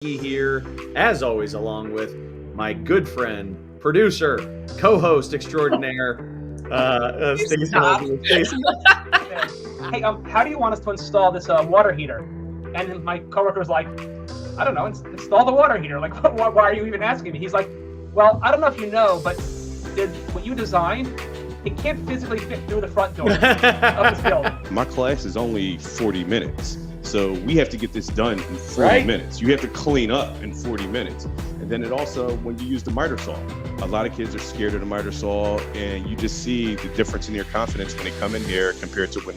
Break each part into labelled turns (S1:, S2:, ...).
S1: Here, as always, along with my good friend, producer, co-host extraordinaire, Stacey
S2: Stop.
S1: Holden. Stacey,
S2: Hey, how do you want us to install this water heater? And my coworker was like, I don't know, install the water heater. Like, why are you even asking me? He's like, well, I don't know if you know, but what you designed, it can't physically fit through the front door of this building.
S3: My class is only 40 minutes. So we have to get this done in 40 minutes. You have to clean up in 40 minutes. And then it also, when you use the miter saw, a lot of kids are scared of the miter saw, and you just see the difference in their confidence when they come in here compared to when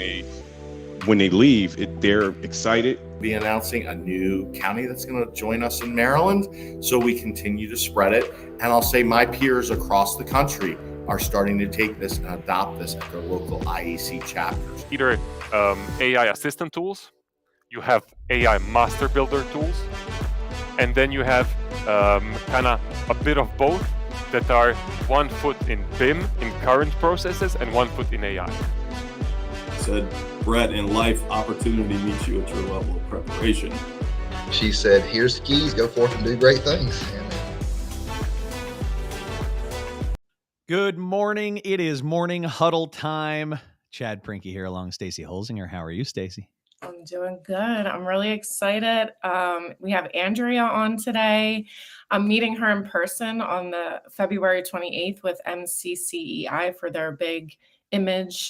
S3: they leave. They're excited.
S4: Be announcing a new county that's going to join us in Maryland, so we continue to spread it. And I'll say my peers across the country are starting to take this and adopt this at their local IEC chapters.
S5: Either AI assistant tools, you have AI master builder tools, and then you have kind of a bit of both that are 1 foot in BIM, in current processes, and 1 foot in AI.
S6: Said, Brett, in life, opportunity meets you at your level of preparation.
S7: She said, here's the keys, go forth and do great things.
S1: good morning. It is morning huddle time. Chad Prinky here along with Stacey Holzinger. How are you, Stacey?
S8: I'm doing good. I'm really excited. We have Andrea on today. I'm meeting her in person on the February 28th with MCCEI for their big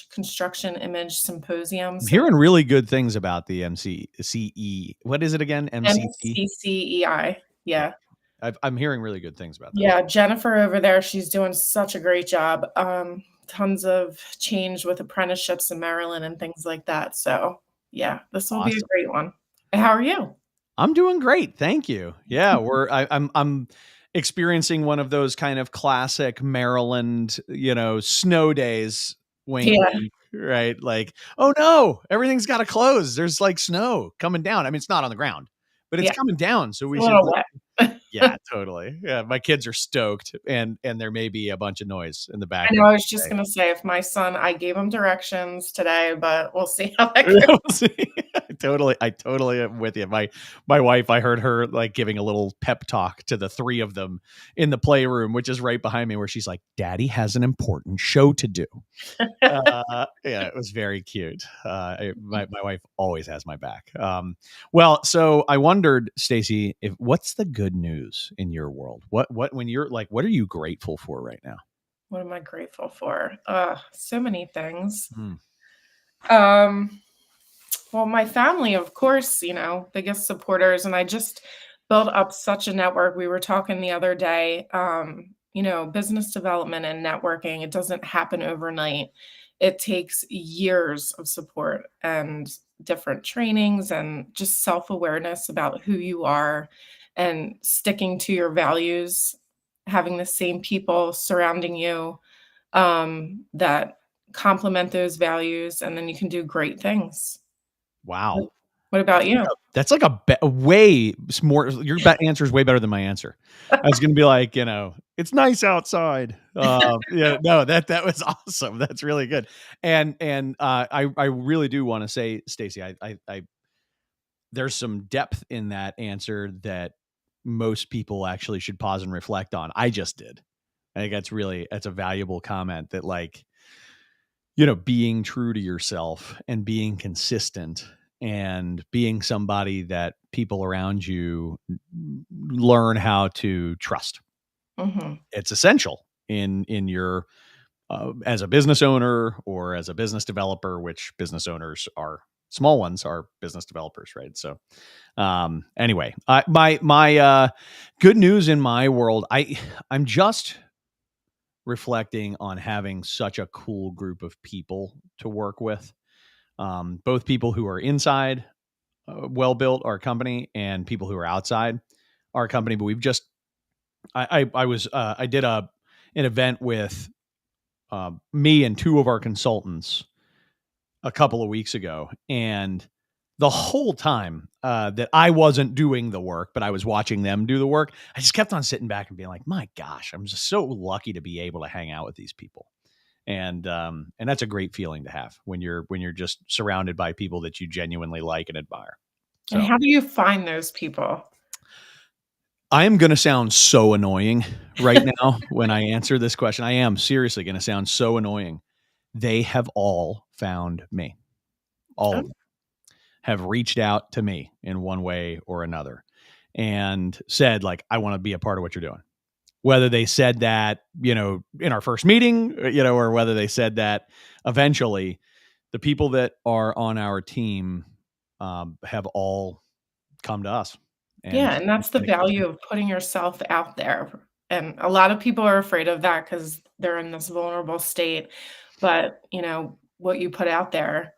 S8: construction image symposium.
S1: I'm hearing really good things about the MCCE. What is it again?
S8: MCCEI. Yeah.
S1: I'm hearing really good things about that.
S8: Yeah. Jennifer over there, she's doing such a great job. Tons of change with apprenticeships in Maryland and things like that. So yeah, this will be a great one. How are you?
S1: I'm doing great. Thank you. Yeah, I'm experiencing one of those kind of classic Maryland, snow days. Wink, wink, right? Like, oh no, everything's got to close. There's like snow coming down. I mean, it's not on the ground, but it's coming down. So we should. Yeah, totally. Yeah, my kids are stoked, and there may be a bunch of noise in the back.
S8: I know. I was just gonna say, if my son, I gave him directions today, but we'll see how that goes.
S1: I totally am with you. My wife, I heard her like giving a little pep talk to the three of them in the playroom, which is right behind me, where she's like, "Daddy has an important show to do." Yeah, it was very cute. My wife always has my back. Well, so I wondered, Stacey, what's the good news in your world? What when you're like, what are you grateful for right now?
S8: What am I grateful for? So many things. Well, my family, of course, biggest supporters, and I just built up such a network. We were talking the other day, business development and networking, it doesn't happen overnight. It takes years of support and different trainings and just self-awareness about who you are and sticking to your values, having the same people surrounding you that complement those values, and then you can do great things.
S1: Wow.
S8: What about you?
S1: That's like a way more. Your answer is way better than my answer. I was going to be like, it's nice outside. No, that was awesome. That's really good. And I really do want to say, Stacey, I there's some depth in that answer that most people actually should pause and reflect on. I just did. I think that's a valuable comment that, like, being true to yourself and being consistent and being somebody that people around you learn how to trust. Mm-hmm. It's essential in your as a business owner or as a business developer, which business owners are small ones are business developers, right? So anyway, my good news in my world, I'm just reflecting on having such a cool group of people to work with. Both people who are inside well-built our company and people who are outside our company. But we've just, I did an event with me and two of our consultants a couple of weeks ago. And the whole time that I wasn't doing the work, but I was watching them do the work, I just kept on sitting back and being like, my gosh, I'm just so lucky to be able to hang out with these people. And that's a great feeling to have when you're just surrounded by people that you genuinely like and admire.
S8: So, and how do you find those people?
S1: I am going to sound so annoying right now when I answer this question. I am seriously going to sound so annoying. They have all found me. All of them have reached out to me in one way or another and said, like, I want to be a part of what you're doing. Whether they said that, in our first meeting, or whether they said that eventually, the people that are on our team have all come to us.
S8: Yeah, and that's the value of putting yourself out there. And a lot of people are afraid of that because they're in this vulnerable state. But, what you put out there,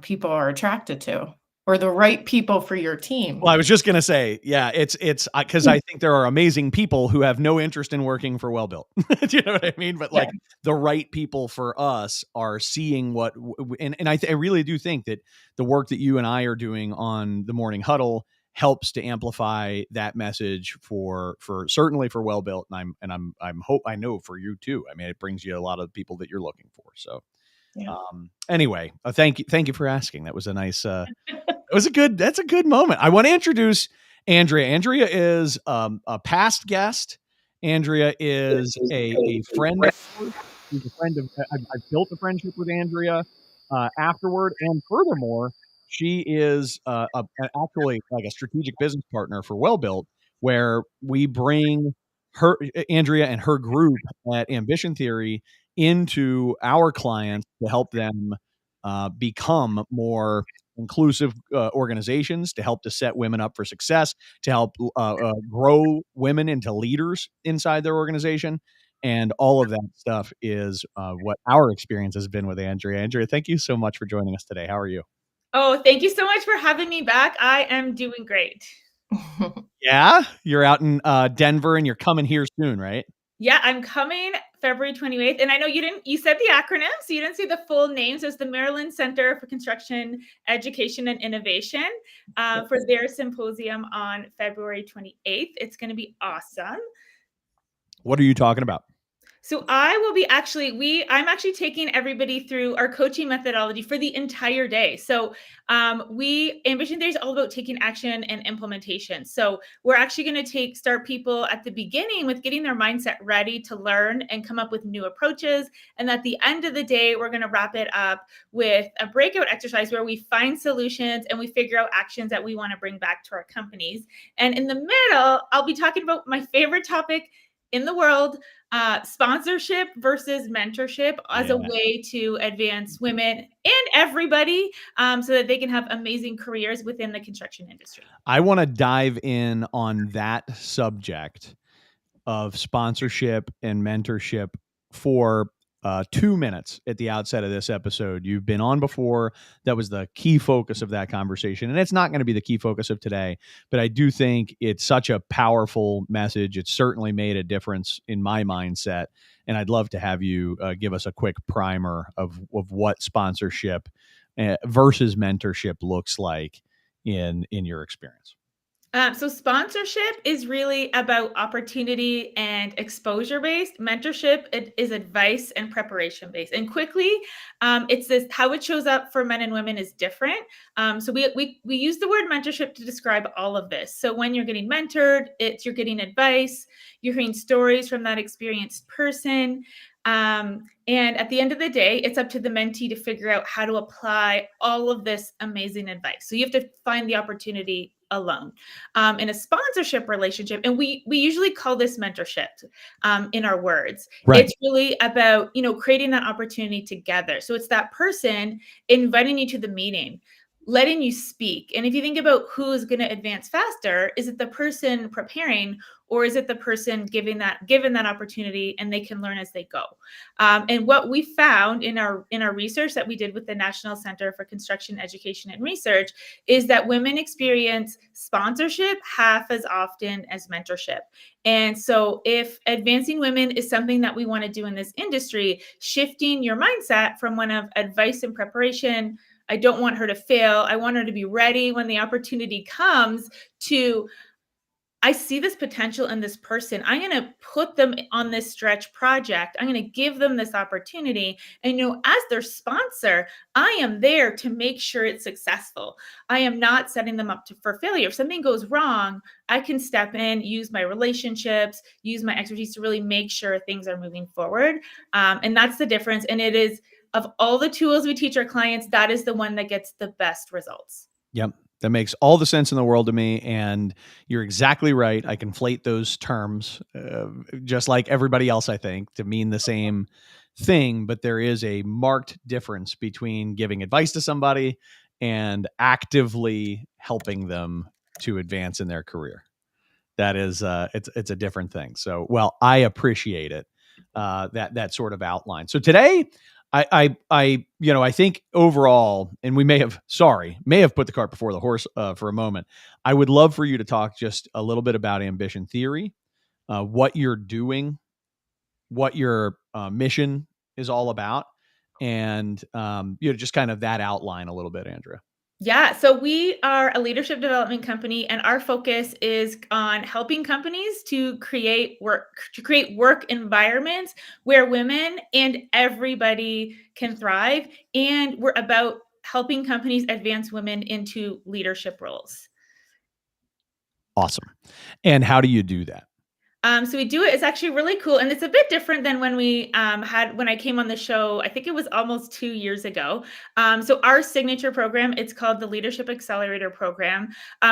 S8: people are attracted to, or the right people for your team.
S1: Well, I was just going to say, yeah, it's because I think there are amazing people who have no interest in working for Well Built. Do you know what I mean? But like the right people for us are seeing what, and I really do think that the work that you and I are doing on the Morning Huddle helps to amplify that message for certainly for Well Built, and I know for you too. I mean, it brings you a lot of people that you're looking for. So, anyway, thank you for asking. That was a nice. That's a good moment. I want to introduce Andrea. Andrea is a past guest. Andrea is a friend. She's a friend of. I've built a friendship with Andrea afterward, and furthermore, she is actually like a strategic business partner for Well Built, where we bring Andrea and her group at Ambition Theory into our clients to help them become more inclusive organizations, to help to set women up for success, to help grow women into leaders inside their organization. And all of that stuff is what our experience has been with Andrea. Andrea, thank you so much for joining us today. How are you?
S9: Oh, thank you so much for having me back. I am doing great.
S1: Yeah? You're out in Denver and you're coming here soon, right?
S9: Yeah, I'm coming February 28th. And I know you said the acronym, so you didn't say the full names. It's the Maryland Center for Construction, Education, and Innovation for their symposium on February 28th. It's going to be awesome.
S1: What are you talking about?
S9: So I will be I'm actually taking everybody through our coaching methodology for the entire day. So Ambition Theory is all about taking action and implementation. So we're actually going to start people at the beginning with getting their mindset ready to learn and come up with new approaches. And at the end of the day, we're going to wrap it up with a breakout exercise where we find solutions and we figure out actions that we want to bring back to our companies. And in the middle, I'll be talking about my favorite topic in the world, sponsorship versus mentorship as a way to advance women and everybody so that they can have amazing careers within the construction industry.
S1: I want to dive in on that subject of sponsorship and mentorship for 2 minutes at the outset of this episode. You've been on before. That was the key focus of that conversation. And it's not going to be the key focus of today, but I do think it's such a powerful message. It's certainly made a difference in my mindset. And I'd love to have you give us a quick primer of what sponsorship versus mentorship looks like in your experience.
S9: So sponsorship is really about opportunity and exposure based. Mentorship is advice and preparation based. And quickly, it's how it shows up for men and women is different. So we use the word mentorship to describe all of this. So when you're getting mentored, you're getting advice, you're hearing stories from that experienced person. And at the end of the day, it's up to the mentee to figure out how to apply all of this amazing advice. So you have to find the opportunity alone. In a sponsorship relationship, and we usually call this mentorship in our words. Right. It's really about, creating that opportunity together. So it's that person inviting you to the meeting, letting you speak. And if you think about who is going to advance faster, is it the person preparing, or is it the person given that opportunity and they can learn as they go? And what we found in our research that we did with the National Center for Construction, Education, and Research is that women experience sponsorship half as often as mentorship. And so if advancing women is something that we want to do in this industry, shifting your mindset from one of advice and preparation, I don't want her to fail, I want her to be ready when the opportunity comes, to I see this potential in this person. I'm going to put them on this stretch project. I'm going to give them this opportunity. And, as their sponsor, I am there to make sure it's successful. I am not setting them up for failure. If something goes wrong, I can step in, use my relationships, use my expertise to really make sure things are moving forward. And that's the difference. And it is, of all the tools we teach our clients, that is the one that gets the best results.
S1: Yep. That makes all the sense in the world to me. And you're exactly right. I conflate those terms just like everybody else, I think, to mean the same thing. But there is a marked difference between giving advice to somebody and actively helping them to advance in their career. That is, it's a different thing. So, well, I appreciate it, that sort of outline. So today, I think overall, and we may have put the cart before the horse for a moment. I would love for you to talk just a little bit about ambition theory, what you're doing, what your mission is all about, and just kind of that outline a little bit, Andrea.
S9: Yeah, so we are a leadership development company, and our focus is on helping companies to create work environments where women and everybody can thrive. And we're about helping companies advance women into leadership roles.
S1: Awesome. And how do you do that?
S9: So we do it. It's actually really cool, and it's a bit different than when we when I came on the show. I think it was almost 2 years ago. So our signature program, it's called the Leadership Accelerator Program.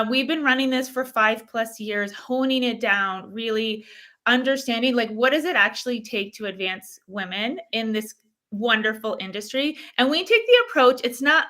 S9: We've been running this for 5+ years, honing it down, really understanding like what does it actually take to advance women in this wonderful industry. And we take the approach. It's not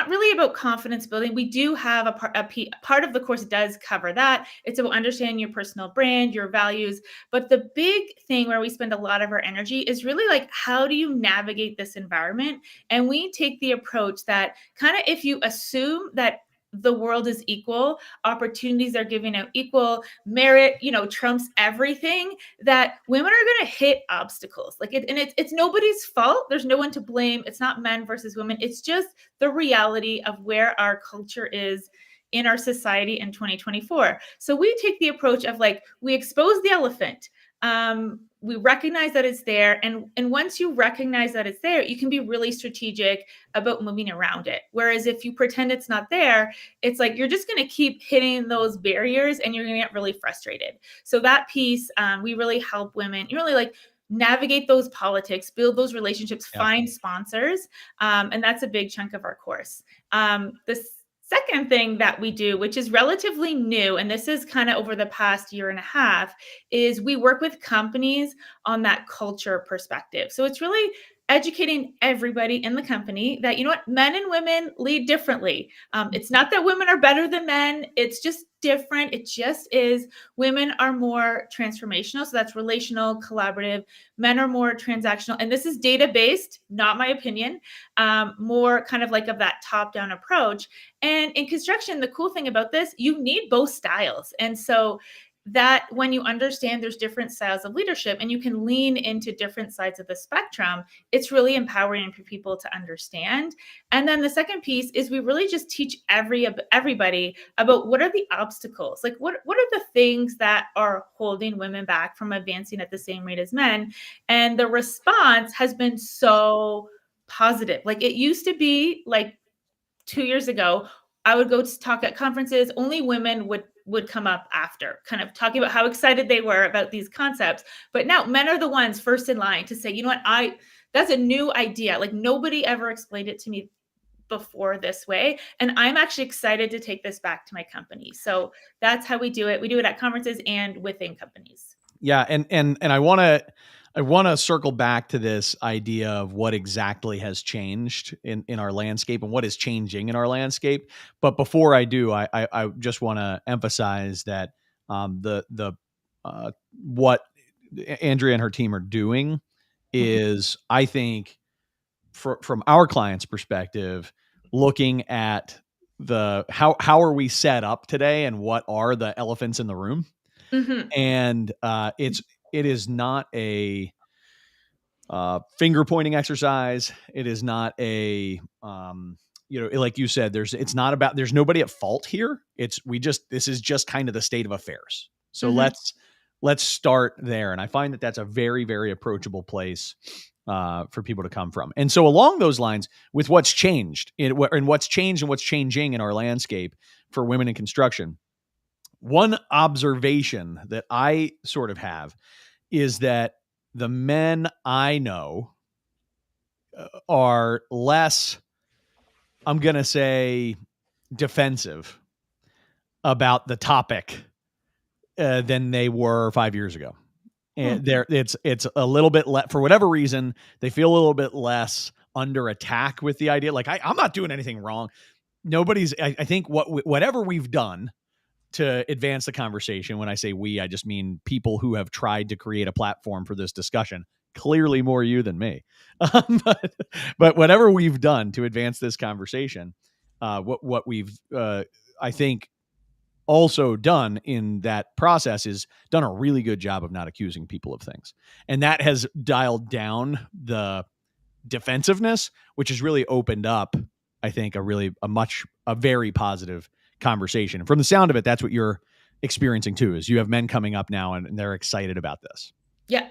S9: really about confidence building. We do have a part of the course does cover that. It's about understanding your personal brand, your values. But the big thing where we spend a lot of our energy is really like, how do you navigate this environment? And we take the approach that kind of, if you assume that the world is equal, opportunities are given out equal, merit, trumps everything, that women are going to hit obstacles. It's nobody's fault. There's no one to blame. It's not men versus women. It's just the reality of where our culture is in our society in 2024. So we take the approach of like, we expose the elephant. We recognize that it's there. And once you recognize that it's there, you can be really strategic about moving around it. Whereas if you pretend it's not there, it's like, you're just going to keep hitting those barriers and you're going to get really frustrated. So that piece, we really help women, you really like navigate those politics, build those relationships, find sponsors. And that's a big chunk of our course. This second thing that we do, which is relatively new, and this is kind of over the past year and a half, is we work with companies on that culture perspective. So it's really educating everybody in the company that, men and women lead differently. It's not that women are better than men. It's just different. It just is. Women are more transformational. So that's relational, collaborative. Men are more transactional. And this is data-based, not my opinion, more kind of like of that top-down approach. And in construction, the cool thing about this, you need both styles. And so that when you understand there's different styles of leadership and you can lean into different sides of the spectrum, it's really empowering for people to understand. And then the second piece is we really just teach everybody about what are the obstacles, like what are the things that are holding women back from advancing at the same rate as men. And the response has been so positive. Like it used to be like 2 years ago, I would go to talk at conferences, only women would come up after, kind of talking about how excited they were about these concepts. But now men are the ones first in line to say, you know what, that's a new idea. Like nobody ever explained it to me before this way. And I'm actually excited to take this back to my company. So that's how we do it. We do it at conferences and within companies.
S1: Yeah. And I want to circle back to this idea of what exactly has changed in our landscape and what is changing in our landscape. But before I do, I just want to emphasize that what Andrea and her team are doing is, I think, from our client's perspective, looking at how are we set up today and what are the elephants in the room.
S9: Mm-hmm.
S1: And it is not a finger pointing exercise. It is not a like you said, there's nobody at fault here. This is just kind of the state of affairs. So let's start there. And I find that that's a very, very approachable place for people to come from. And so along those lines, with what's changed and what's changed and what's changing in our landscape for women in construction, one observation that I sort of have is that the men I know are less, I'm going to say, defensive about the topic than they were 5 years ago. And it's a little bit for whatever reason, they feel a little bit less under attack with the idea. Like I'm not doing anything wrong. I think whatever we've done to advance the conversation. When I say we, I just mean people who have tried to create a platform for this discussion. Clearly more you than me. But whatever we've done to advance this conversation, what we've, I think, also done in that process is done a really good job of not accusing people of things. And that has dialed down the defensiveness, which has really opened up, I think, a very positive conversation. And from the sound of it, that's what you're experiencing too, is you have men coming up now and they're excited about this.
S9: Yeah,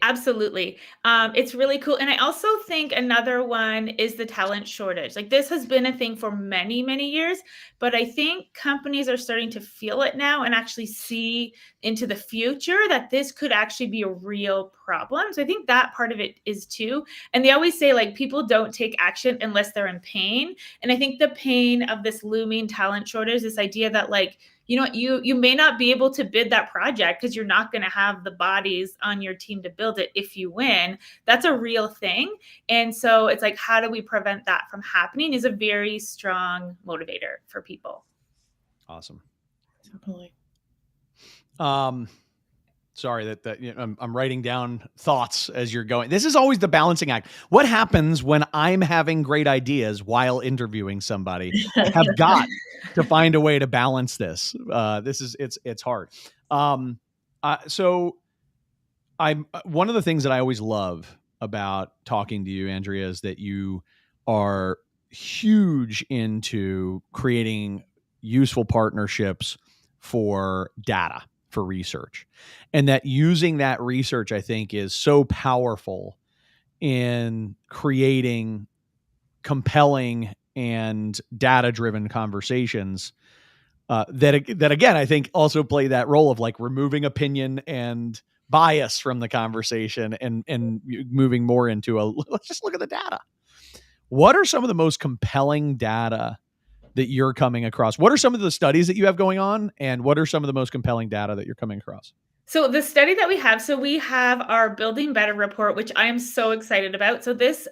S9: absolutely. It's really cool. And I also think another one is the talent shortage. Like this has been a thing for many, many years, but I think companies are starting to feel it now and actually see into the future that this could actually be a real problem. So I think that part of it is too. And they always say like people don't take action unless they're in pain. And I think the pain of this looming talent shortage, this idea that like, you may not be able to bid that project because you're not going to have the bodies on your team to build it if you win. That's a real thing. And so it's like, how do we prevent that from happening is a very strong motivator for people.
S1: Awesome.
S8: Definitely.
S1: Sorry that I'm writing down thoughts as you're going. This is always the balancing act. What happens when I'm having great ideas while interviewing somebody? I have got to find a way to balance this. It's hard. So one of the things that I always love about talking to you, Andrea, is that you are huge into creating useful partnerships for data, for research, and that using that research, I think, is so powerful in creating compelling and data-driven conversations that again, I think also play that role of like removing opinion and bias from the conversation and moving more into let's just look at the data. What are some of the most compelling data that you're coming across? What are some of the studies that you have going on? And what are some of the most compelling data that you're coming across?
S9: So the study that we have our Building Better report, which I am so excited about. So this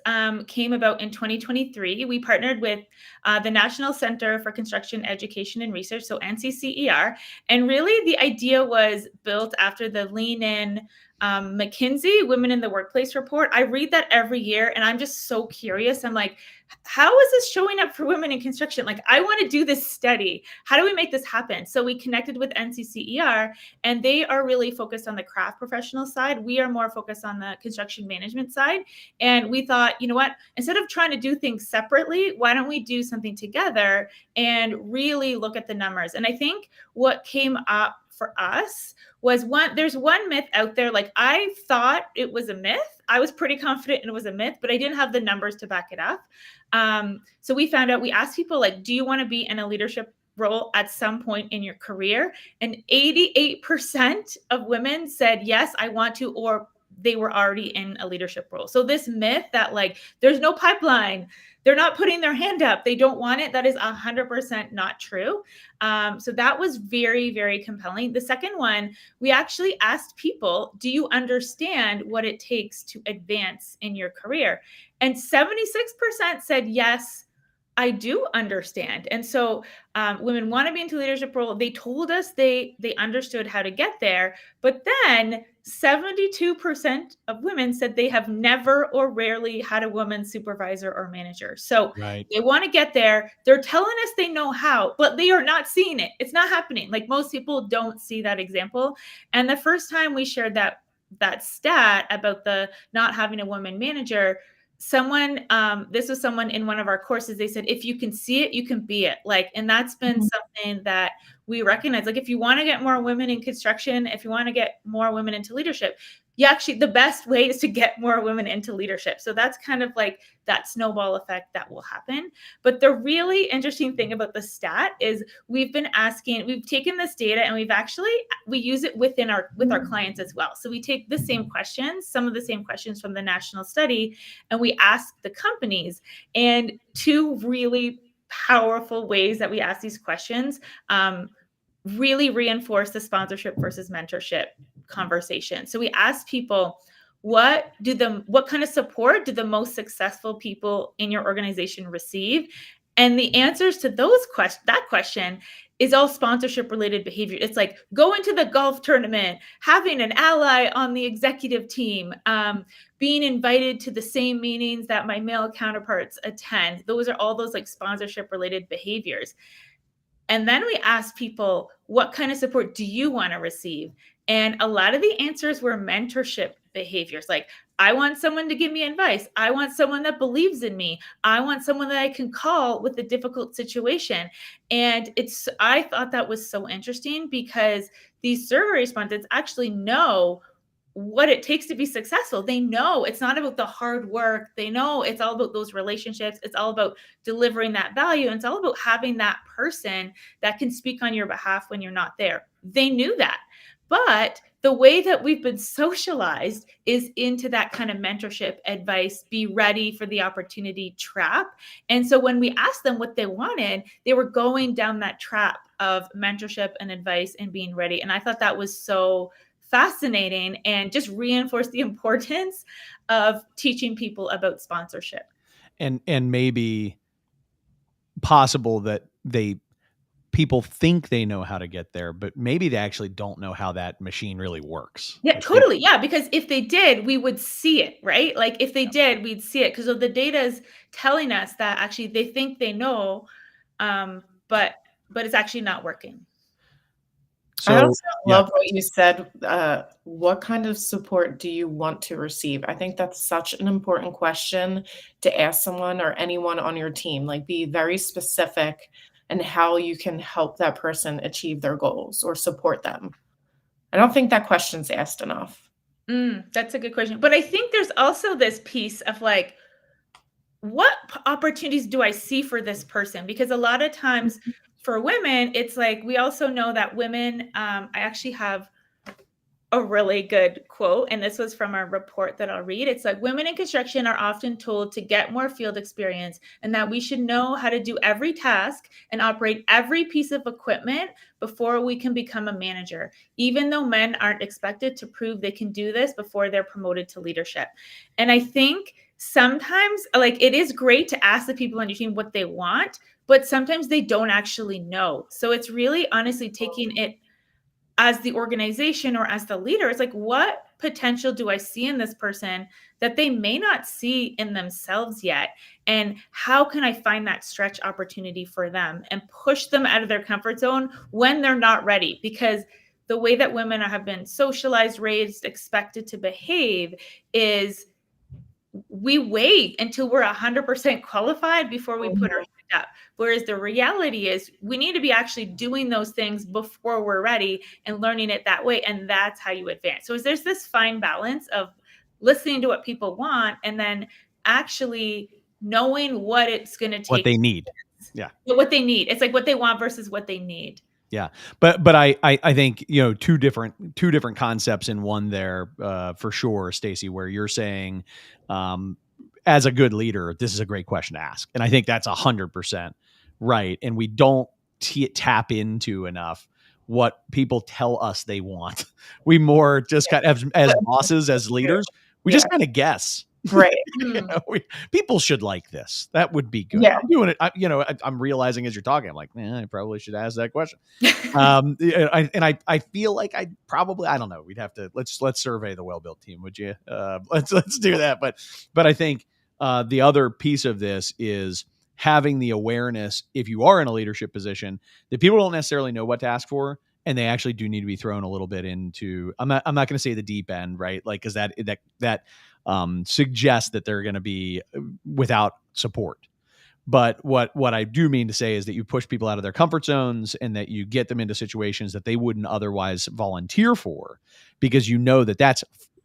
S9: came about in 2023. We partnered with the National Center for Construction Education and Research, so NCCER. And really the idea was built after the Lean In McKinsey Women in the Workplace report. I read that every year and I'm just so curious. I'm like, how is this showing up for women in construction? Like, I want to do this study. How do we make this happen? So we connected with NCCER and they are really focused on the craft professional side. We are more focused on the construction management side. And we thought, you know what, instead of trying to do things separately, why don't we do something together and really look at the numbers? And I think what came up for us was there's one myth out there. Like I thought it was a myth. I was pretty confident it was a myth, but I didn't have the numbers to back it up. So we found out, we asked people like, do you want to be in a leadership role at some point in your career? And 88% of women said, yes, I want to, or they were already in a leadership role. So this myth that like, there's no pipeline, they're not putting their hand up, they don't want it, that is 100% not true. So that was very, very compelling. The second one, we actually asked people, do you understand what it takes to advance in your career? And 76% said, yes, I do understand. And so women want to be into leadership role. They told us they understood how to get there. But then 72% of women said they have never or rarely had a woman supervisor or manager. So They want to get there. They're telling us they know how, but they are not seeing it. It's not happening. Like most people don't see that example. And the first time we shared that stat about the not having a woman manager, someone, this was someone in one of our courses, they said, if you can see it, you can be it. Like, and that's been something that we recognize. Like, if you want to get more women in construction, if you want to get more women into leadership, the best way is to get more women into leadership. So that's kind of like that snowball effect that will happen. But the really interesting thing about the stat is we've taken this data and we use it with our clients as well. So we take the same questions, some of the same questions from the national study, and we ask the companies. And two really powerful ways that we ask these questions really reinforce the sponsorship versus mentorship conversation. So we ask people, what kind of support do the most successful people in your organization receive? And the answers to that question is all sponsorship related behavior. It's like going to the golf tournament, having an ally on the executive team, being invited to the same meetings that my male counterparts attend. Those are all those like sponsorship related behaviors. And then we asked people, what kind of support do you want to receive? And a lot of the answers were mentorship behaviors. Like, I want someone to give me advice. I want someone that believes in me. I want someone that I can call with a difficult situation. And I thought that was so interesting because these survey respondents actually know what it takes to be successful. They know it's not about the hard work. They know it's all about those relationships. It's all about delivering that value. And it's all about having that person that can speak on your behalf when you're not there. They knew that. But the way that we've been socialized is into that kind of mentorship advice, be ready for the opportunity trap. And so when we asked them what they wanted, they were going down that trap of mentorship and advice and being ready. And I thought that was so fascinating and just reinforced the importance of teaching people about sponsorship.
S1: And maybe possible that people think they know how to get there, but maybe they actually don't know how that machine really works.
S9: Yeah, totally. Yeah, because if they did, we would see it, right? Like if they did, we'd see it because the data is telling us that actually they think they know, but it's actually not working.
S8: So, I also love what you said. What kind of support do you want to receive? I think that's such an important question to ask someone or anyone on your team. Like, be very specific and how you can help that person achieve their goals or support them. I don't think that question's asked enough.
S9: That's a good question. But I think there's also this piece of like, what opportunities do I see for this person? Because a lot of times for women, it's like, we also know that women, I actually have a really good quote, and this was from our report that I'll read. It's like, women in construction are often told to get more field experience and that we should know how to do every task and operate every piece of equipment before we can become a manager, even though men aren't expected to prove they can do this before they're promoted to leadership. And I think sometimes, like, it is great to ask the people on your team what they want, but sometimes they don't actually know. So it's really honestly taking it as the organization or as the leader. It's like, what potential do I see in this person that they may not see in themselves yet? And how can I find that stretch opportunity for them and push them out of their comfort zone when they're not ready? Because the way that women have been socialized, raised, expected to behave is we wait until we're 100% qualified before we put our hand up. Whereas the reality is we need to be actually doing those things before we're ready and learning it that way. And that's how you advance. So there's this fine balance of listening to what people want and then actually knowing what it's going to take.
S1: What they need. Yeah.
S9: What they need. It's like what they want versus what they need.
S1: Yeah. But I think, two different concepts in one there, for sure, Stacey, where you're saying, as a good leader, this is a great question to ask. And I think that's 100% right. And we don't tap into enough what people tell us they want. We more just kind of, as bosses, as leaders, we just kind of guess.
S8: Right.
S1: People should like this. That would be good.
S8: Yeah.
S1: I'm doing it. I'm realizing as you're talking, I'm like, I probably should ask that question. I feel like I don't know. We'd have to, let's survey the well-built team. Would you? Let's do that. But I think the other piece of this is having the awareness, if you are in a leadership position, that people don't necessarily know what to ask for. and they actually do need to be thrown a little bit into, I'm not going to say the deep end, right? Like, cause that suggests that they're going to be without support. But what I do mean to say is that you push people out of their comfort zones and that you get them into situations that they wouldn't otherwise volunteer for, because you know that that's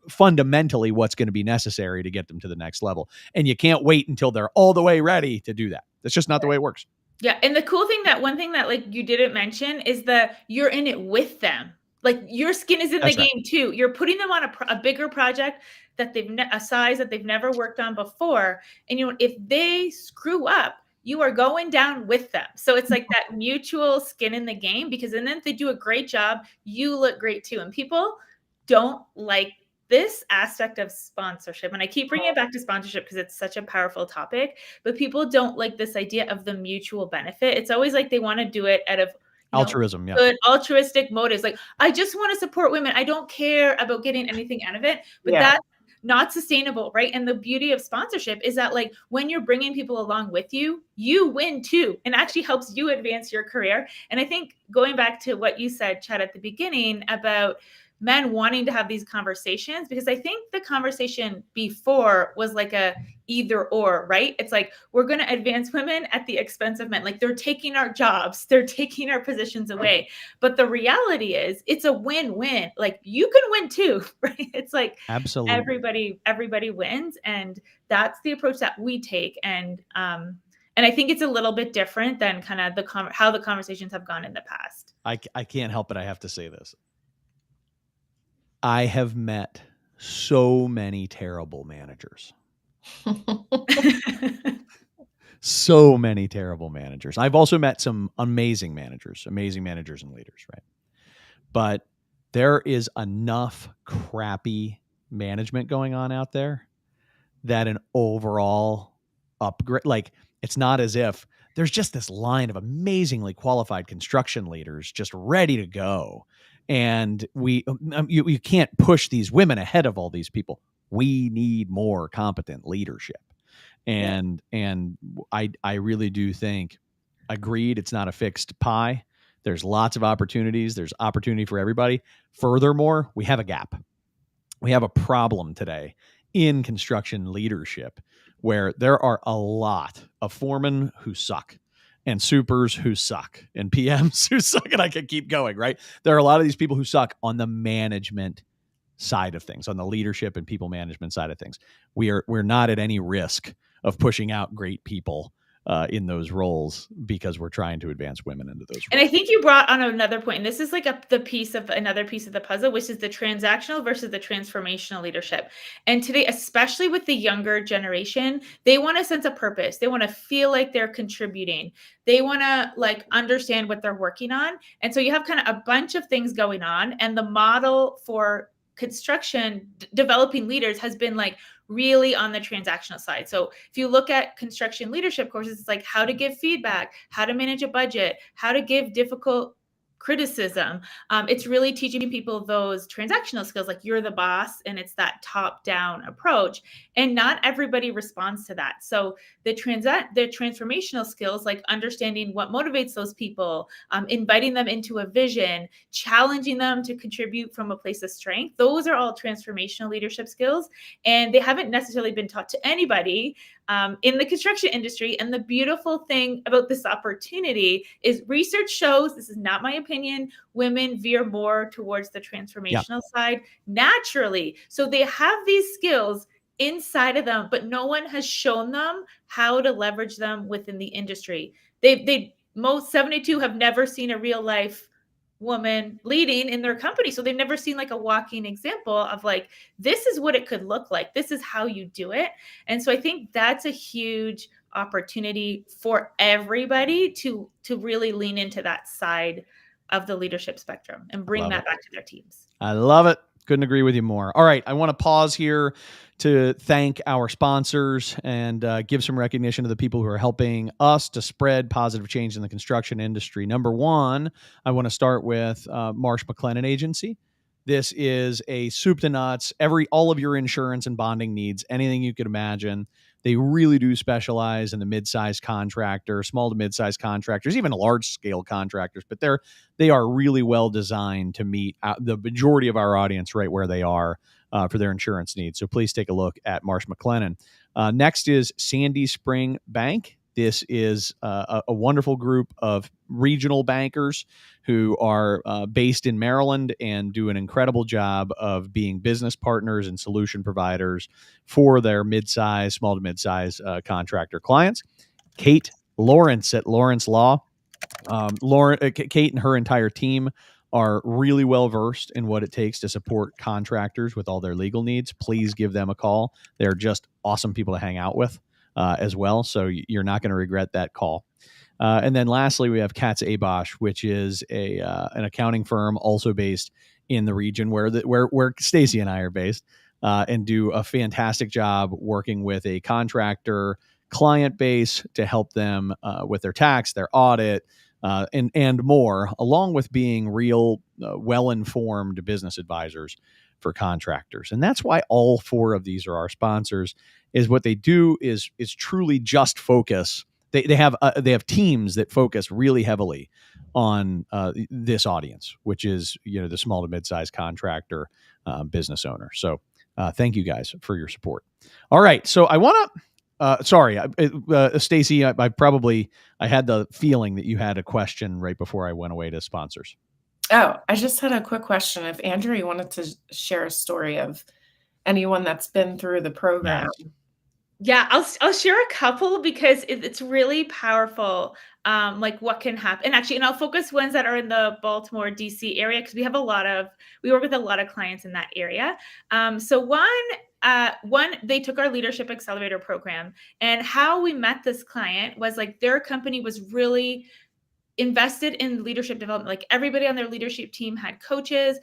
S1: fundamentally what's going to be necessary to get them to the next level. And you can't wait until they're all the way ready to do that. That's just not the way it works.
S9: Yeah. And the cool thing, that one thing that like you didn't mention, is that you're in it with them. Like your skin is in the game too. You're putting them on a bigger project that a size that they've never worked on before. And if they screw up, you are going down with them. So it's like that mutual skin in the game, because and then if they do a great job, you look great too. And people don't like this aspect of sponsorship. And I keep bringing it back to sponsorship because it's such a powerful topic, but people don't like this idea of the mutual benefit. It's always like they want to do it out of
S1: altruism,
S9: good altruistic motives. Like, I just want to support women. I don't care about getting anything out of it, but that's not sustainable, right? And the beauty of sponsorship is that, like, when you're bringing people along with you, you win too, and actually helps you advance your career. And I think going back to what you said, Chad, at the beginning about men wanting to have these conversations, because I think the conversation before was like a either or, right? It's like, we're going to advance women at the expense of men. Like, they're taking our jobs, they're taking our positions away. But the reality is it's a win-win. Like, you can win too, right? It's like
S1: absolutely
S9: everybody wins. And that's the approach that we take. And I think it's a little bit different than kind of how the conversations have gone in the past.
S1: I can't help it. I have to say this. I have met so many terrible managers. So many terrible managers. I've also met some amazing managers and leaders, right? But there is enough crappy management going on out there that an overall upgrade, like, it's not as if there's just this line of amazingly qualified construction leaders just ready to go. And you can't push these women ahead of all these people. We need more competent leadership. And I really do think, agreed, it's not a fixed pie. There's lots of opportunities. There's opportunity for everybody. Furthermore, we have a gap. We have a problem today in construction leadership where there are a lot of foremen who suck, and supers who suck, and PMs who suck, and I can keep going, right? There are a lot of these people who suck on the management side of things, on the leadership and people management side of things. We're not at any risk of pushing out great people in those roles because we're trying to advance women into those roles.
S9: And I think you brought on another point, and this is like another piece of the puzzle, which is the transactional versus the transformational leadership. And today, especially with the younger generation, they want a sense of purpose. They want to feel like they're contributing. They want to like understand what they're working on. And so you have kind of a bunch of things going on, and the model for construction developing leaders has been like really on the transactional side. So if you look at construction leadership courses, it's like how to give feedback, how to manage a budget, how to give difficult criticism. It's really teaching people those transactional skills, like you're the boss, and it's that top-down approach. And not everybody responds to that. So the transformational skills, like understanding what motivates those people, inviting them into a vision, challenging them to contribute from a place of strength, those are all transformational leadership skills. And they haven't necessarily been taught to anybody in the construction industry. And the beautiful thing about this opportunity is research shows, this is not my opinion, women veer more towards the transformational side naturally. So they have these skills inside of them, but no one has shown them how to leverage them within the industry. Most 72 have never seen a real life woman leading in their company. So they've never seen like a walking example of like, this is what it could look like. This is how you do it. And so I think that's a huge opportunity for everybody to really lean into that side of the leadership spectrum and bring that back to their teams.
S1: I love it. Couldn't agree with you more. All right. I want to pause here to thank our sponsors and give some recognition to the people who are helping us to spread positive change in the construction industry. Number one, I want to start with Marsh McLennan Agency. This is a soup to nuts, all of your insurance and bonding needs, anything you could imagine. They really do specialize in the mid-sized contractor, small to mid-sized contractors, even large-scale contractors. But they are really well designed to meet the majority of our audience right where they are for their insurance needs. So please take a look at Marsh McLennan. Next is Sandy Spring Bank. This is a wonderful group of regional bankers who are based in Maryland and do an incredible job of being business partners and solution providers for their mid-size, small to mid-size contractor clients. Kate Lawrence at Lawrence Law. Kate and her entire team are really well versed in what it takes to support contractors with all their legal needs. Please give them a call. They're just awesome people to hang out with as well. So you're not going to regret that call. And then lastly, we have Katz Abosch, which is an accounting firm also based in the region where Stacy and I are based, and do a fantastic job working with a contractor client base to help them with their tax, their audit, and more, along with being real well-informed business advisors for contractors. And that's why all four of these are our sponsors. Is what they do is truly just focus. They have teams that focus really heavily on this audience, which is the small to mid-sized contractor business owner. So thank you guys for your support. All right, so I want to. Sorry, Stacy. I had the feeling that you had a question right before I went away to sponsors.
S8: Oh, I just had a quick question. If Andrew, you wanted to share a story of anyone that's been through the program.
S9: Yeah, I'll share a couple because it's really powerful. Like what can happen, and I'll focus ones that are in the Baltimore, DC area because we work with a lot of clients in that area. So one, they took our Leadership Accelerator program, and how we met this client was like their company was really invested in leadership development. Like everybody on their leadership team had coaches.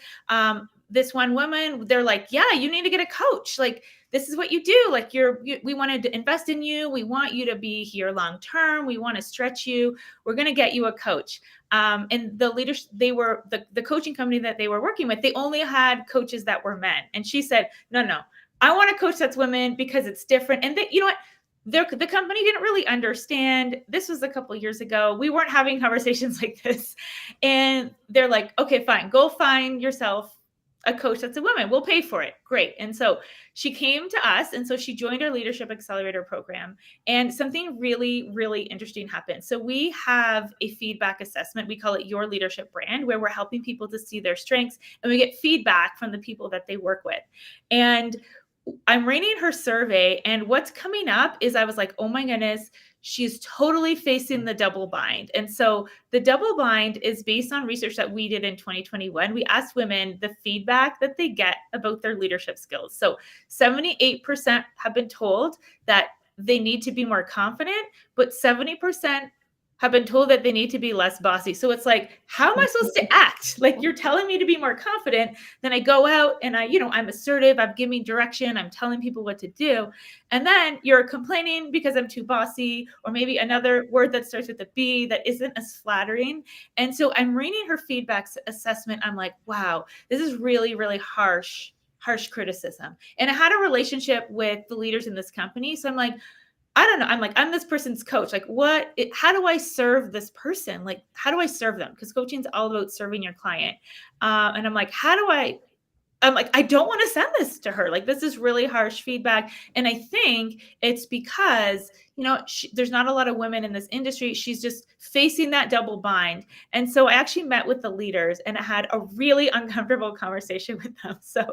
S9: This one woman, they're like, yeah, you need to get a coach. Like, this is what you do. Like we wanted to invest in you. We want you to be here long-term. We want to stretch you. We're going to get you a coach. And the leaders, the coaching company that they were working with, they only had coaches that were men. And she said, no, I want a coach that's women because it's different. And you know what? The company didn't really understand. This was a couple of years ago. We weren't having conversations like this. And they're like, okay, fine. Go find yourself a coach that's a woman. We'll pay for it. Great. And so she came to us. And so she joined our Leadership Accelerator program. And something really, really interesting happened. So we have a feedback assessment. We call it Your Leadership Brand, where we're helping people to see their strengths. And we get feedback from the people that they work with. And I'm rating her survey, and what's coming up is I was like, oh my goodness, she's totally facing the double bind. And so the double bind is based on research that we did in 2021. We asked women the feedback that they get about their leadership skills. So 78% have been told that they need to be more confident, but 70% have been told that they need to be less bossy. So it's like, how am I supposed to act? Like, you're telling me to be more confident. Then I go out and I'm assertive. I'm giving direction. I'm telling people what to do. And then you're complaining because I'm too bossy, or maybe another word that starts with a B that isn't as flattering. And so I'm reading her feedback assessment. I'm like, wow, this is really, really harsh criticism. And I had a relationship with the leaders in this company. So I'm like, I don't know. I'm like, I'm this person's coach. Like, how do I serve this person? Like, how do I serve them? Because coaching is all about serving your client. And I'm like, I don't want to send this to her. Like, this is really harsh feedback. And I think it's because, there's not a lot of women in this industry. She's just facing that double bind. And so I actually met with the leaders and I had a really uncomfortable conversation with them. So,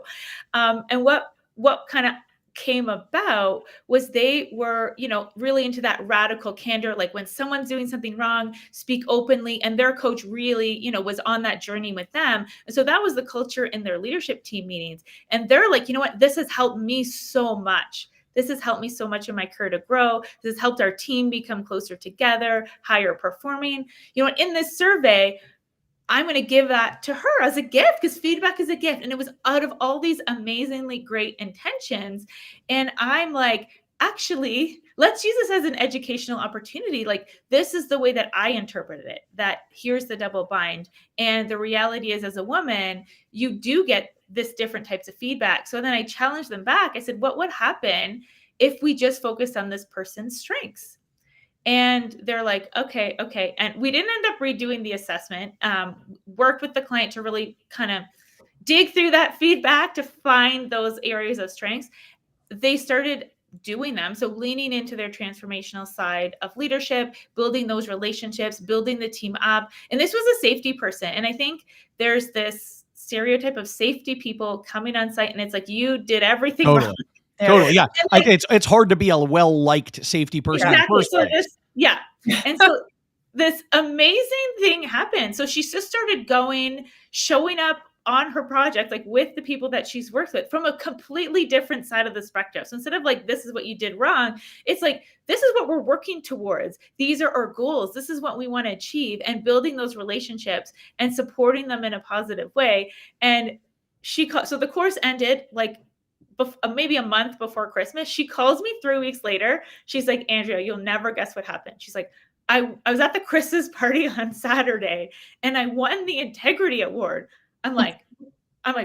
S9: and what kind of came about was they were, really into that radical candor. Like when someone's doing something wrong, speak openly. And their coach really, was on that journey with them. And so that was the culture in their leadership team meetings. And they're like, you know what, this has helped me so much. This has helped me so much in my career to grow. This has helped our team become closer together, higher performing. In this survey, I'm going to give that to her as a gift because feedback is a gift. And it was out of all these amazingly great intentions. And I'm like, actually, let's use this as an educational opportunity. Like, this is the way that I interpreted it, that here's the double bind. And the reality is, as a woman, you do get this different types of feedback. So then I challenged them back. I said, what would happen if we just focused on this person's strengths. And they're like, okay. And we didn't end up redoing the assessment, worked with the client to really kind of dig through that feedback to find those areas of strengths. They started doing them. So leaning into their transformational side of leadership, building those relationships, building the team up. And this was a safety person. And I think there's this stereotype of safety people coming on site, and it's like, you did everything wrong.
S1: Totally. Yeah. It's hard to be a well-liked safety person.
S9: Exactly. And so this amazing thing happened. So she just started showing up on her project, like with the people that she's worked with from a completely different side of the spectrum. So instead of like, this is what you did wrong, it's like, this is what we're working towards. These are our goals. This is what we want to achieve, and building those relationships and supporting them in a positive way. And so the course ended like maybe a month before Christmas. She calls me 3 weeks later. She's like, Andrea, you'll never guess what happened. She's like, I was at the Chris's party on Saturday and I won the integrity award. I'm like,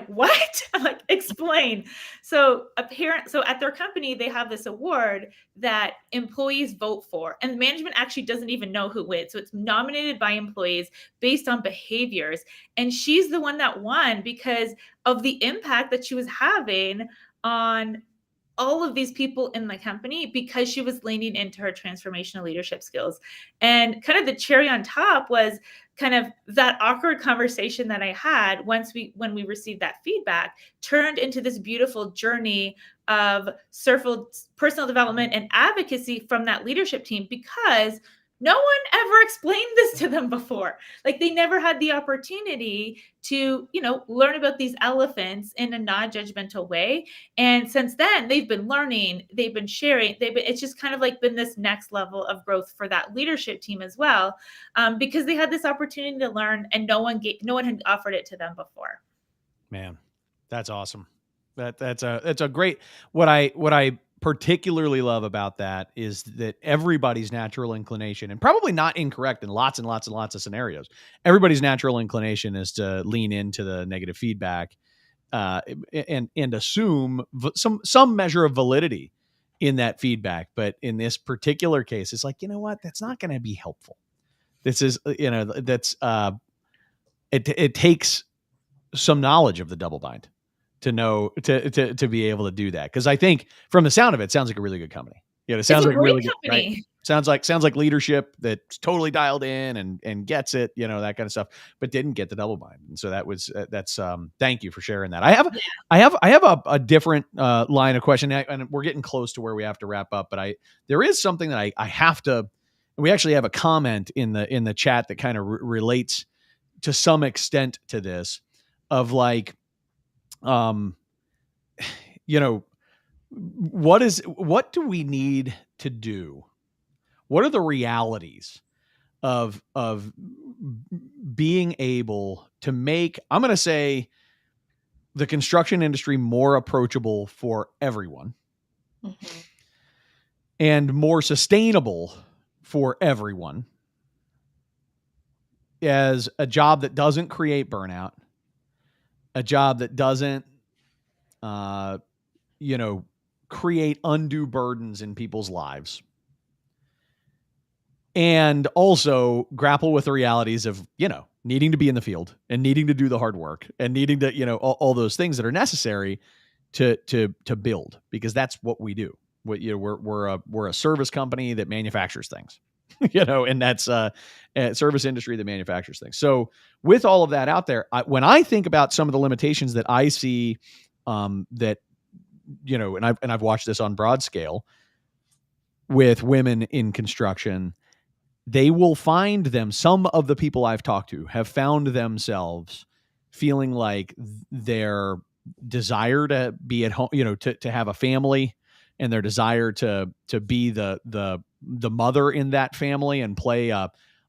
S9: what? I'm like, explain. So at their company, they have this award that employees vote for, and management actually doesn't even know who wins. So it's nominated by employees based on behaviors. And she's the one that won because of the impact that she was having on all of these people in the company, because she was leaning into her transformational leadership skills. And kind of the cherry on top was kind of that awkward conversation that I had when we received that feedback turned into this beautiful journey of personal development and advocacy from that leadership team, because no one ever explained this to them before. Like, they never had the opportunity to, learn about these elephants in a non-judgmental way. And since then, they've been learning, they've been sharing, it's just kind of like been this next level of growth for that leadership team as well, because they had this opportunity to learn, and no one had offered it to them before.
S1: Man, that's awesome. That's a great, what I particularly love about that is that everybody's natural inclination, and probably not incorrect in lots and lots and lots of scenarios, everybody's natural inclination is to lean into the negative feedback and assume some measure of validity in that feedback. But in this particular case, it's like, you know what, that's not going to be helpful. This is, it takes some knowledge of the double bind to know to be able to do that. Because I think from the sound of it, sounds like a really good company. It sounds like a really good company. Right? Sounds like leadership that's totally dialed in and gets it, that kind of stuff, but didn't get the double bind. And so that's thank you for sharing that. I have a different line of question, and we're getting close to where we have to wrap up. But there is something that I have to. We actually have a comment in the chat that kind of relates to some extent to this, of like, what do we need to do? What are the realities of being able to make, I'm going to say, the construction industry more approachable for everyone, mm-hmm. and more sustainable for everyone, as a job that doesn't create burnout, a job that doesn't, create undue burdens in people's lives, and also grapple with the realities of, needing to be in the field and needing to do the hard work and needing to, all those things that are necessary to build, because that's what we do. We're a service company that manufactures things, and that's a service industry that manufactures things. So with all of that out there, when I think about some of the limitations that I see, that, and I've watched this on broad scale with women in construction, they will find some of the people I've talked to have found themselves feeling like their desire to be at home, to have a family, and their desire to be the mother in that family and play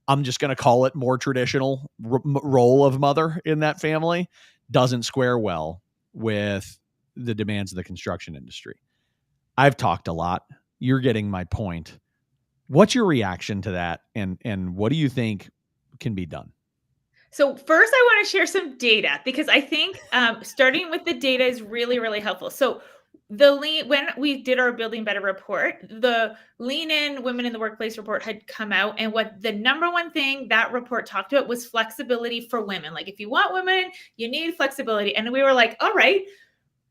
S1: I'm just going to call it more traditional role of mother in that family, doesn't square well with the demands of the construction industry. I've talked a lot. You're getting my point. What's your reaction to that? And what do you think can be done?
S9: So first, I want to share some data, because I think starting with the data is really, really helpful. So when we did our Building Better report, the Lean In Women in the Workplace report had come out, and what the number one thing that report talked about was flexibility for women. Like, if you want women, you need flexibility. And we were like, all right,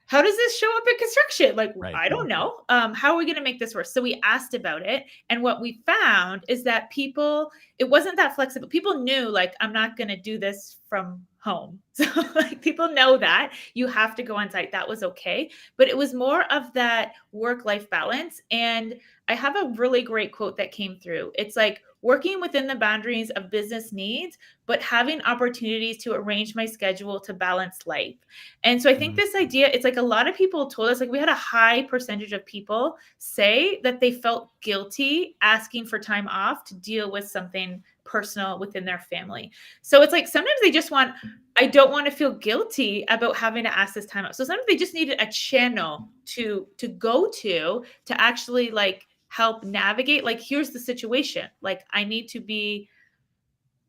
S9: how does this show up in construction? Like,
S1: Right.
S9: I don't know. How are we going to make this work? So we asked about it. And what we found is that it wasn't that flexible. People knew, like, I'm not going to do this from home. So like, people know that you have to go on site. That was okay. But it was more of that work-life balance. And I have a really great quote that came through. It's like, working within the boundaries of business needs, but having opportunities to arrange my schedule to balance life. And so I think this idea, it's like a lot of people told us, like, we had a high percentage of people say that they felt guilty asking for time off to deal with something personal within their family. So it's like, sometimes they just I don't want to feel guilty about having to ask this time off. So sometimes they just needed a channel to go to actually, like, help navigate, like, here's the situation. Like, I need to be,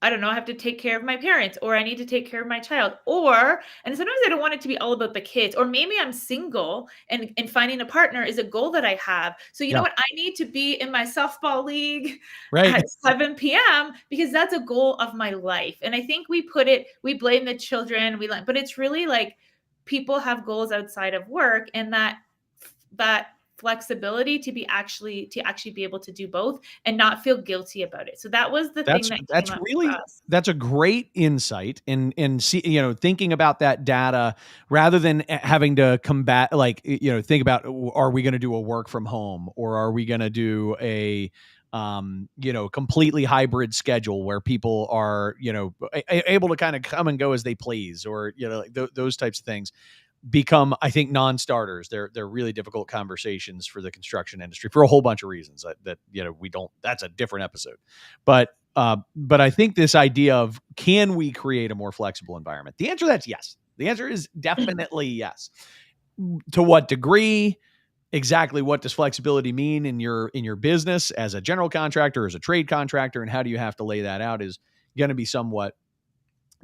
S9: I don't know, I have to take care of my parents, or I need to take care of my child, and sometimes I don't want it to be all about the kids, or maybe I'm single and finding a partner is a goal that I have. So you know what? I need to be in my softball league at 7 p.m. because that's a goal of my life. And I think we blame the children, but it's really like, people have goals outside of work, and that flexibility to actually be able to do both and not feel guilty about it. So that was the thing that came up for us.
S1: That's a great insight, and see, thinking about that data rather than having to combat, like, think about, are we going to do a work from home, or are we going to do a completely hybrid schedule where people are, able to kind of come and go as they please, or, like those types of things become, I think, non-starters. They're really difficult conversations for the construction industry for a whole bunch of reasons that we don't, that's a different episode. But I think this idea of, can we create a more flexible environment? The answer to that's yes. The answer is definitely yes. To what degree? Exactly what does flexibility mean in your business as a general contractor, as a trade contractor, and how do you have to lay that out is going to be somewhat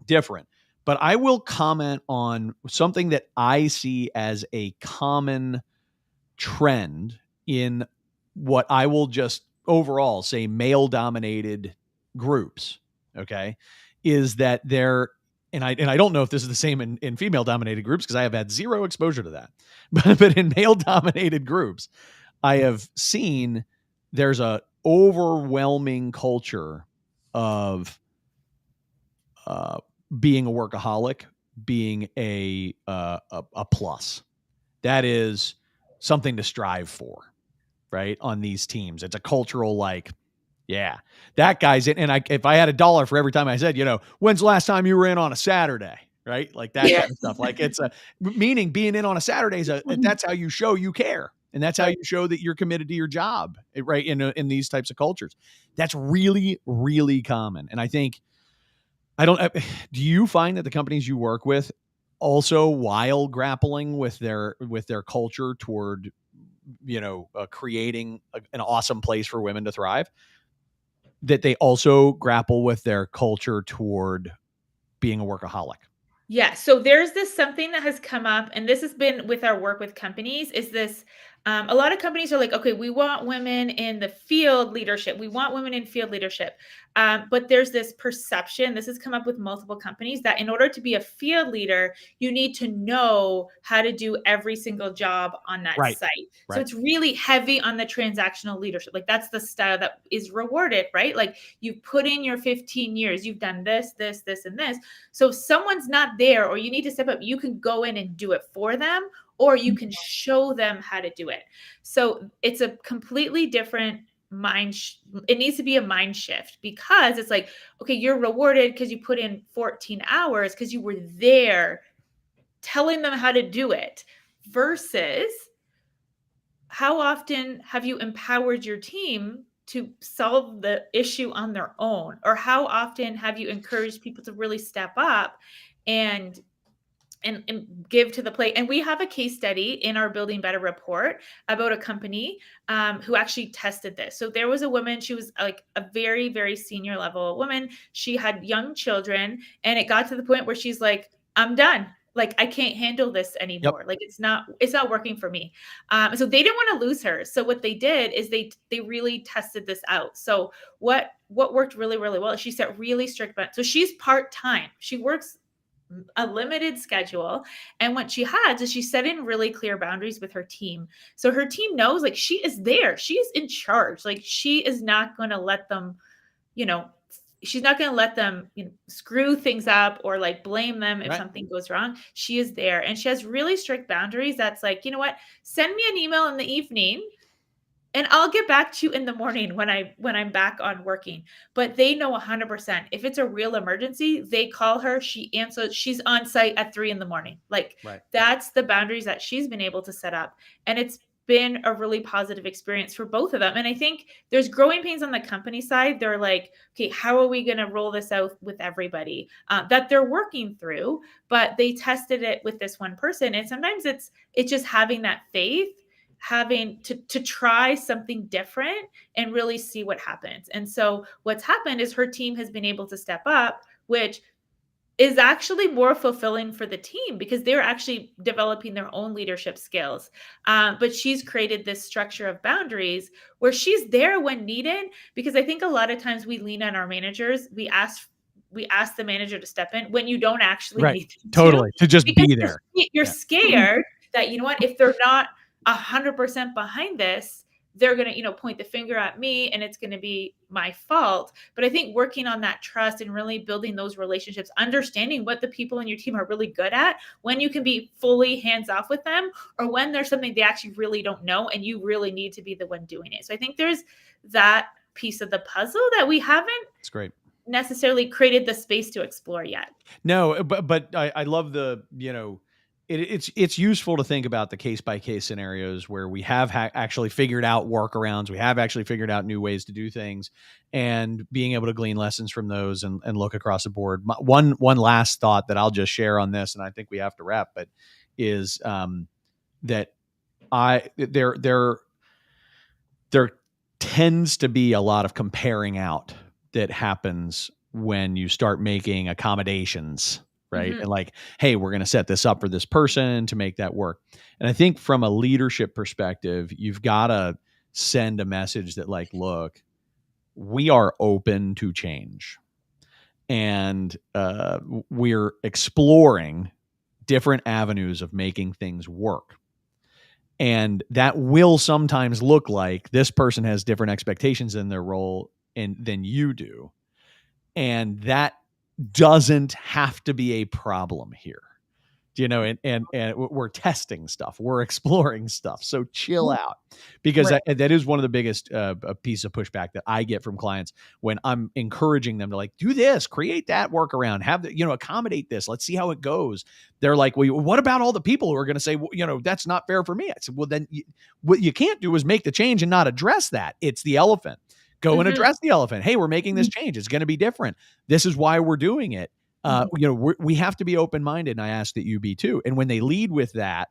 S1: different. But I will comment on something that I see as a common trend in what I will just overall say male-dominated groups, okay, is that and I don't know if this is the same in female-dominated groups, because I have had zero exposure to that. But in male-dominated groups, I have seen there's a overwhelming culture of being a workaholic, being a plus. That is something to strive for, right? On these teams, it's a cultural, like, yeah, that guy's in. And if I had $1 for every time I said, when's the last time you were in on a Saturday, right? Like that kind of stuff. Like, it's meaning being in on a Saturday is that's how you show you care. And that's how you show that you're committed to your job, right? In these types of cultures, that's really, really common. And I think, do you find that the companies you work with also, while grappling with their culture toward, creating an awesome place for women to thrive, that they also grapple with their culture toward being a workaholic?
S9: Yeah. So there's something that has come up, and this has been with our work with companies, is this, a lot of companies are like, okay, we want women in the field leadership. We want women in field leadership. But there's this perception, this has come up with multiple companies, that in order to be a field leader, you need to know how to do every single job on that site.
S1: Right.
S9: So it's really heavy on the transactional leadership. Like, that's the style that is rewarded, right? Like, you've put in your 15 years, you've done this, this, this, and this. So if someone's not there, or you need to step up, you can go in and do it for them, or you can show them how to do it. So it's a completely different it needs to be a mind shift, because it's like, okay, you're rewarded because you put in 14 hours because you were there telling them how to do it, versus how often have you empowered your team to solve the issue on their own, or how often have you encouraged people to really step up and give to the plate. And we have a case study in our Building Better report about a company who actually tested this. So there was a woman, she was like a very, very senior level woman. She had young children, and it got to the point where she's like, I'm done. like, I can't handle this
S1: Yep.
S9: anymore. Like, it's not working for me. So they didn't want to lose her. So what they did is they really tested this out. So what worked really, really well is she set really strict boundaries. So she's part-time. She works a limited schedule. And what she has is she set in really clear boundaries with her team. So her team knows, like, she is there. She is in charge. Like, she is not going to let them, you know, she's not going to let them, you know, screw things up or like blame them if
S1: Right.
S9: something goes wrong. She is there, and she has really strict boundaries. That's like, you know what, send me an email in the evening and I'll get back to you in the morning when I'm back on working. But they know 100%. If it's a real emergency, they call her, she answers, she's on site at 3 a.m. Like,
S1: Right.
S9: that's the boundaries that she's been able to set up. And it's been a really positive experience for both of them. And I think there's growing pains on the company side. They're like, okay, how are we going to roll this out with everybody? That they're working through, but they tested it with this one person. And sometimes it's just having that faith, having to try something different and really see what happens. And so what's happened is her team has been able to step up, which is actually more fulfilling for the team because they're actually developing their own leadership skills. But she's created this structure of boundaries where she's there when needed, because I think a lot of times we lean on our managers. We ask the manager to step in when you don't actually need them
S1: Totally. To just
S9: because
S1: be there.
S9: you're scared that, you know what, if they're not 100% behind this, they're going to, you know, point the finger at me and it's going to be my fault. But I think working on that trust and really building those relationships, understanding what the people in your team are really good at, when you can be fully hands off with them, or when there's something they actually really don't know and you really need to be the one doing it. So I think there's that piece of the puzzle that we haven't
S1: It's great.
S9: necessarily created the space to explore yet.
S1: No, but I love the, you know, it's useful to think about the case by case scenarios where we have actually figured out workarounds. We have actually figured out new ways to do things, and being able to glean lessons from those and look across the board. One last thought that I'll just share on this, and I think we have to wrap, but is that there tends to be a lot of comparing out that happens when you start making accommodations, right?
S9: Mhm.
S1: And like, hey, we're going to set this up for this person to make that work. And I think from a leadership perspective, you've got to send a message that, like, look, we are open to change, and we're exploring different avenues of making things work. And that will sometimes look like this person has different expectations in their role than you do. And that doesn't have to be a problem here. You know, and we're testing stuff, we're exploring stuff. So chill out, because
S8: Right.
S1: that is one of the biggest piece of pushback that I get from clients when I'm encouraging them to, like, do this, create that workaround, have the, you know, accommodate this. Let's see how it goes. They're like, well, what about all the people who are going to say, well, you know, that's not fair for me? I said, well, then what you can't do is make the change and not address that. It's the elephant. Go and address the elephant. Hey, we're making this change. It's going to be different. This is why we're doing it. You know, we have to be open-minded, and I ask that you be too. And when they lead with that,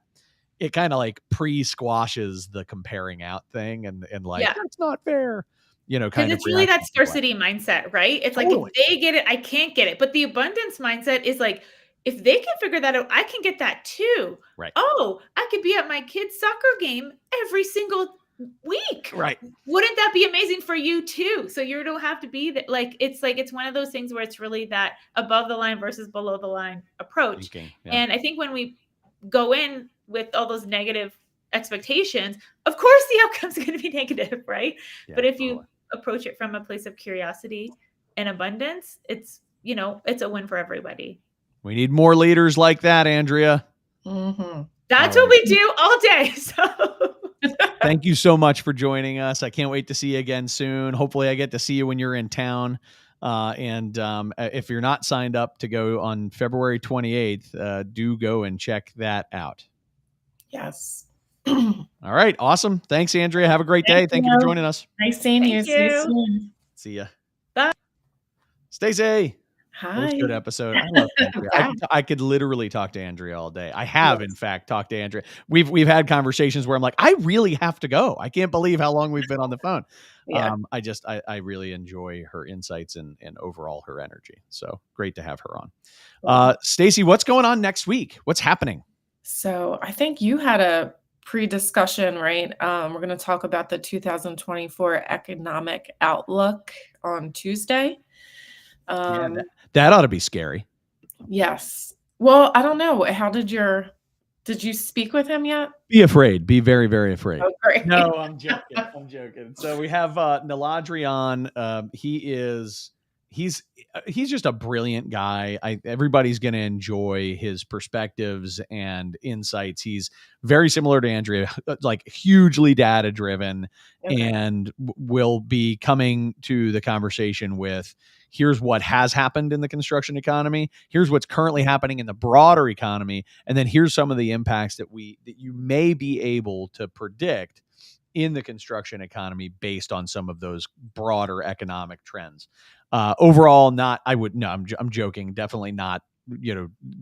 S1: it kind of like pre-squashes the comparing out thing and like,
S9: Yeah.
S1: that's not fair, you know,
S9: Because
S1: kind of.
S9: it's really that scarcity mindset, right? It's
S1: Totally.
S9: like, if they get it, I can't get it. But the abundance mindset is like, if they can figure that out, I can get that too.
S1: Right.
S9: Oh, I could be at my kid's soccer game every single week.
S1: Right.
S9: Wouldn't that be amazing for you too? So you don't have to be that. Like it's one of those things where it's really that above the line versus below the line approach.
S1: Thinking, yeah.
S9: And I think when we go in with all those negative expectations, of course the outcome's going to be negative, right?
S1: Yeah,
S9: but if you
S1: totally.
S9: approach it from a place of curiosity and abundance, it's, you know, it's a win for everybody.
S1: We need more leaders like that, Andrea.
S9: That's what we do all day. So
S1: thank you so much for joining us. I can't wait to see you again soon. Hopefully I get to see you when you're in town. And if you're not signed up to go on February 28th, do go and check that out.
S8: Yes.
S1: All right. Awesome. Thanks, Andrea. Have a great day. Thank you for joining us.
S8: Nice seeing you.
S9: Thank
S8: See you
S9: you.
S8: soon.
S1: See ya.
S9: Bye.
S1: Stacey.
S8: Hi.
S1: That was a good episode. I love Andrea. I could literally talk to Andrea all day. I have, in fact, talked to Andrea. We've had conversations where I'm like, I really have to go. I can't believe how long we've been on the phone.
S8: Yeah.
S1: I really enjoy her insights and overall her energy. So great to have her on.
S8: Wow.
S1: Stacy, what's going on next week? What's happening?
S8: So I think you had a pre-discussion, right? We're going to talk about the 2024 economic outlook on Tuesday.
S1: Yeah, that ought to be scary.
S8: Yes. Well, I don't know. Did you speak with him yet?
S1: Be afraid. Be very, very afraid.
S8: Oh, great.
S1: No, I'm joking. I'm joking. So we have Naladri on. He's just a brilliant guy. Everybody's going to enjoy his perspectives and insights. He's very similar to Andrea, like hugely data driven, and will be coming to the conversation with, here's what has happened in the construction economy, here's what's currently happening in the broader economy, and then here's some of the impacts that you may be able to predict in the construction economy based on some of those broader economic trends. Overall, I'm joking. Definitely not,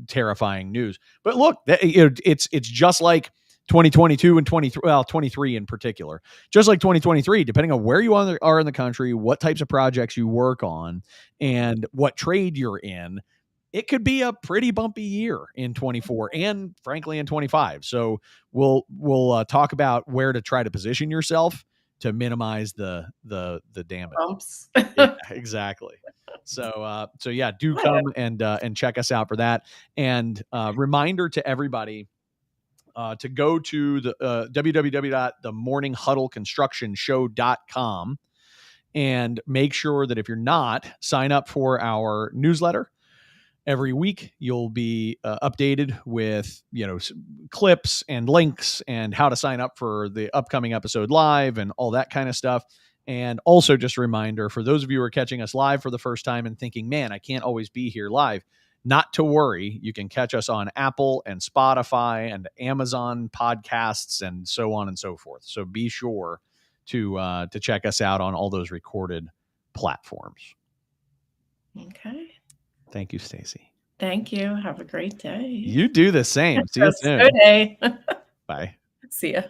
S1: terrifying news. But look, it's just like 2022 and 23 in particular. Just like 2023, depending on where you are in the country, what types of projects you work on, and what trade you're in, it could be a pretty bumpy year in 24 and frankly in 25. So we'll talk about where to try to position yourself to minimize the damage.
S8: Bumps.
S1: Yeah, exactly. So yeah, do come and check us out for that. And reminder to everybody to go to the www.themorninghuddleconstructionshow.com and make sure that if you're not, sign up for our newsletter. Every week, you'll be updated with clips and links and how to sign up for the upcoming episode live and all that kind of stuff. And also, just a reminder for those of you who are catching us live for the first time and thinking, "Man, I can't always be here live." Not to worry, you can catch us on Apple and Spotify and Amazon podcasts and so on and so forth. So be sure to check us out on all those recorded platforms.
S8: Okay.
S1: Thank you, Stacy.
S8: Thank you. Have a great day.
S1: You do the same. See you soon.
S8: Good day.
S1: Bye.
S8: See ya.